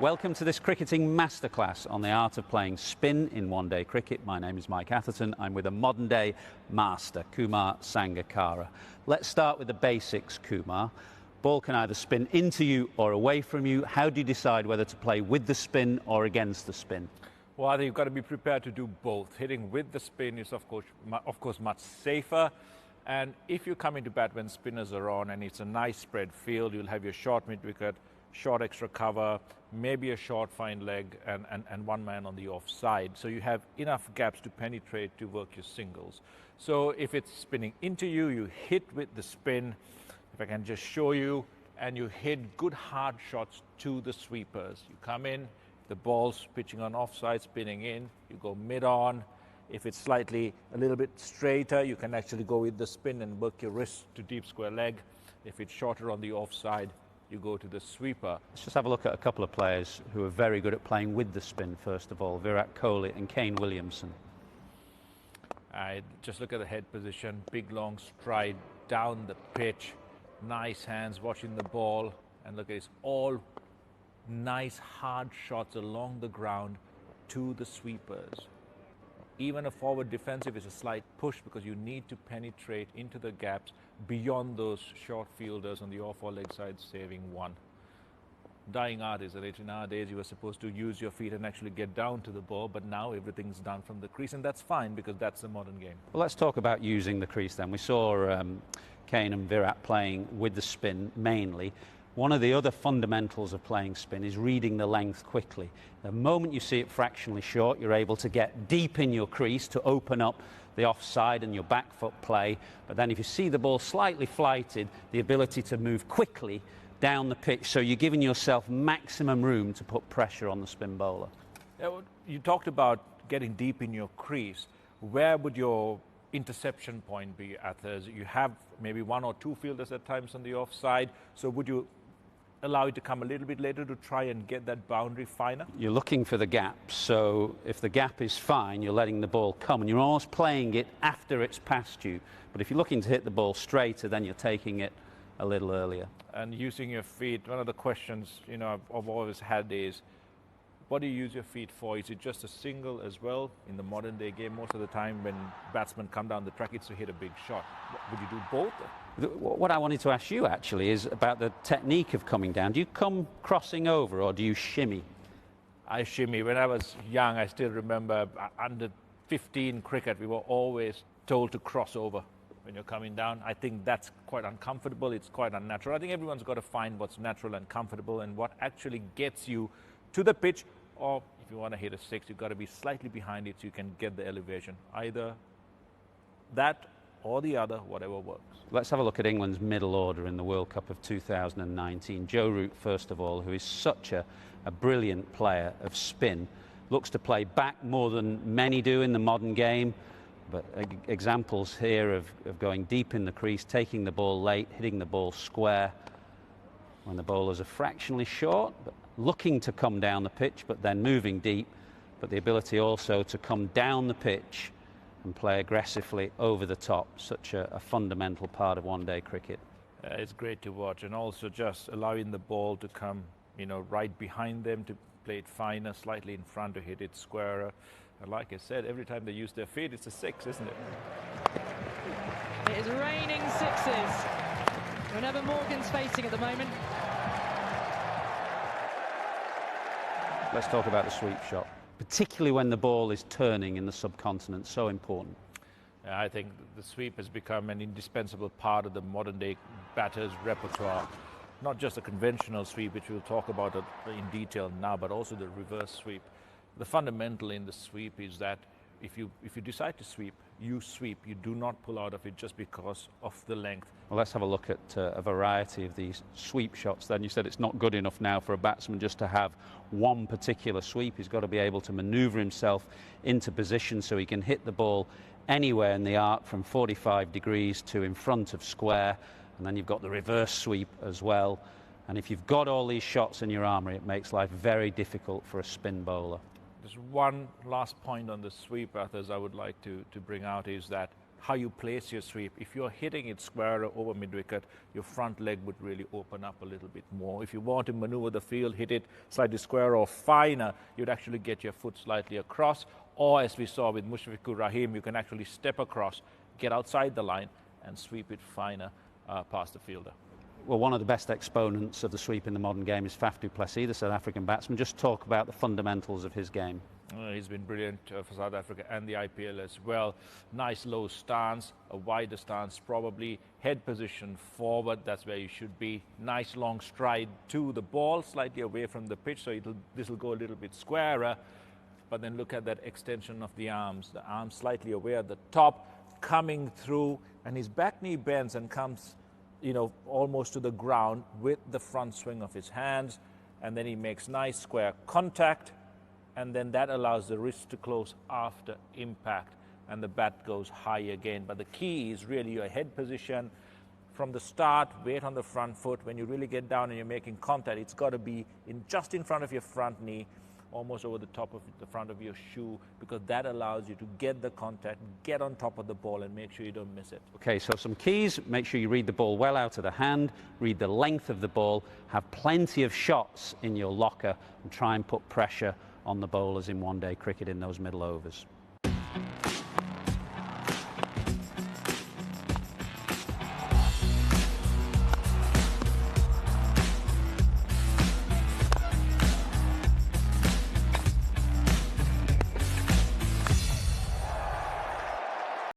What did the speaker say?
Welcome to this cricketing masterclass on the art of playing spin in one-day cricket. My name is Mike Atherton. I'm with a modern-day master, Kumar Sangakkara. Let's start with the basics, Kumar. Ball can either spin into you or away from you. How do you decide whether to play with the spin or against the spin? Well, I think you've got to be prepared to do both. Hitting with the spin is, of course, much safer. And if you come into bat when spinners are on and it's a nice spread field, you'll have your short mid-wicket, short extra cover, maybe a short fine leg and one man on the offside. So you have enough gaps to penetrate to work your singles. So if it's spinning into you, you hit with the spin. If I can just show you, and you hit good hard shots to the sweepers. You come in, the ball's pitching on offside, spinning in, you go mid-on. If it's slightly a little bit straighter, you can actually go with the spin and work your wrist to deep square leg. If it's shorter on the offside, you go to the sweeper. Let's just have a look at a couple of players who are very good at playing with the spin, first of all. Virat Kohli and Kane Williamson. Just look at the head position, big long stride down the pitch, nice hands watching the ball, and look at it's all nice hard shots along the ground to the sweepers. Even a forward defensive is a slight push because you need to penetrate into the gaps beyond those short fielders on the off or leg side, saving one. Dying art is that nowadays you were supposed to use your feet and actually get down to the ball, but now everything's done from the crease, and that's fine because that's the modern game. Well, let's talk about using the crease then. We saw Kane and Virat playing with the spin mainly. One of the other fundamentals of playing spin is reading the length quickly. The moment you see it fractionally short, you're able to get deep in your crease to open up the offside and your back foot play. But then if you see the ball slightly flighted, the ability to move quickly down the pitch, so you're giving yourself maximum room to put pressure on the spin bowler. You talked about getting deep in your crease. Where would your interception point be at? You have maybe one or two fielders at times on the offside, so would you allow it to come a little bit later to try and get that boundary finer? You're looking for the gap, so if the gap is fine, you're letting the ball come, and you're always playing it after it's past you. But if you're looking to hit the ball straighter, then you're taking it a little earlier. And using your feet, one of the questions I've always had is, what do you use your feet for? Is it just a single as well? In the modern day game, most of the time when batsmen come down the track, it's to hit a big shot. Would you do both? What I wanted to ask you actually is about the technique of coming down. Do you come crossing over or do you shimmy? I shimmy. When I was young, I still remember under 15 cricket, we were always told to cross over when you're coming down. I think that's quite uncomfortable. It's quite unnatural. I think everyone's got to find what's natural and comfortable and what actually gets you to the pitch, or if you want to hit a six, you've got to be slightly behind it so you can get the elevation. Either that or the other, whatever works. Let's have a look at England's middle order in the World Cup of 2019. Joe Root, first of all, who is such a brilliant player of spin, looks to play back more than many do in the modern game, but examples here of going deep in the crease, taking the ball late, hitting the ball square when the bowlers are fractionally short, but looking to come down the pitch, but then moving deep, but the ability also to come down the pitch and play aggressively over the top. Such a fundamental part of one-day cricket. It's great to watch, and also just allowing the ball to come, right behind them to play it finer, slightly in front to hit it squarer. And like I said, every time they use their feet, it's a six, isn't it? It is raining sixes whenever Morgan's facing at the moment. Let's talk about the sweep shot, particularly when the ball is turning in the subcontinent. So important. I think the sweep has become an indispensable part of the modern day batter's repertoire. Not just a conventional sweep, which we'll talk about in detail now, but also the reverse sweep. The fundamental in the sweep is that if you decide to sweep, you sweep. You do not pull out of it just because of the length. Well, let's have a look at a variety of these sweep shots. Then you said it's not good enough now for a batsman just to have one particular sweep. He's got to be able to manoeuvre himself into position so he can hit the ball anywhere in the arc from 45 degrees to in front of square. And then you've got the reverse sweep as well. And if you've got all these shots in your armoury, it makes life very difficult for a spin bowler. There's one last point on the sweep, Athers, I would like to bring out is that how you place your sweep. If you're hitting it square over mid-wicket, your front leg would really open up a little bit more. If you want to maneuver the field, hit it slightly square or finer, you'd actually get your foot slightly across. Or as we saw with Mushfiqur Rahim, you can actually step across, get outside the line and sweep it finer past the fielder. Well, one of the best exponents of the sweep in the modern game is Faf du Plessis, the South African batsman. Just talk about the fundamentals of his game. He's been brilliant for South Africa and the IPL as well. Nice low stance, a wider stance probably, head position forward, that's where you should be. Nice long stride to the ball, slightly away from the pitch, so this will go a little bit squarer. But then look at that extension of the arms slightly away at the top, coming through, and his back knee bends and comes, almost to the ground with the front swing of his hands, and then he makes nice square contact, and then that allows the wrist to close after impact, and the bat goes high again. But the key is really your head position. From the start, weight on the front foot. When you really get down and you're making contact, it's got to be just in front of your front knee, almost over the top of the front of your shoe, because that allows you to get the contact, get on top of the ball and make sure you don't miss it. Okay, so some keys: make sure you read the ball well out of the hand, read the length of the ball, have plenty of shots in your locker, and try and put pressure on the bowlers in one-day cricket in those middle overs.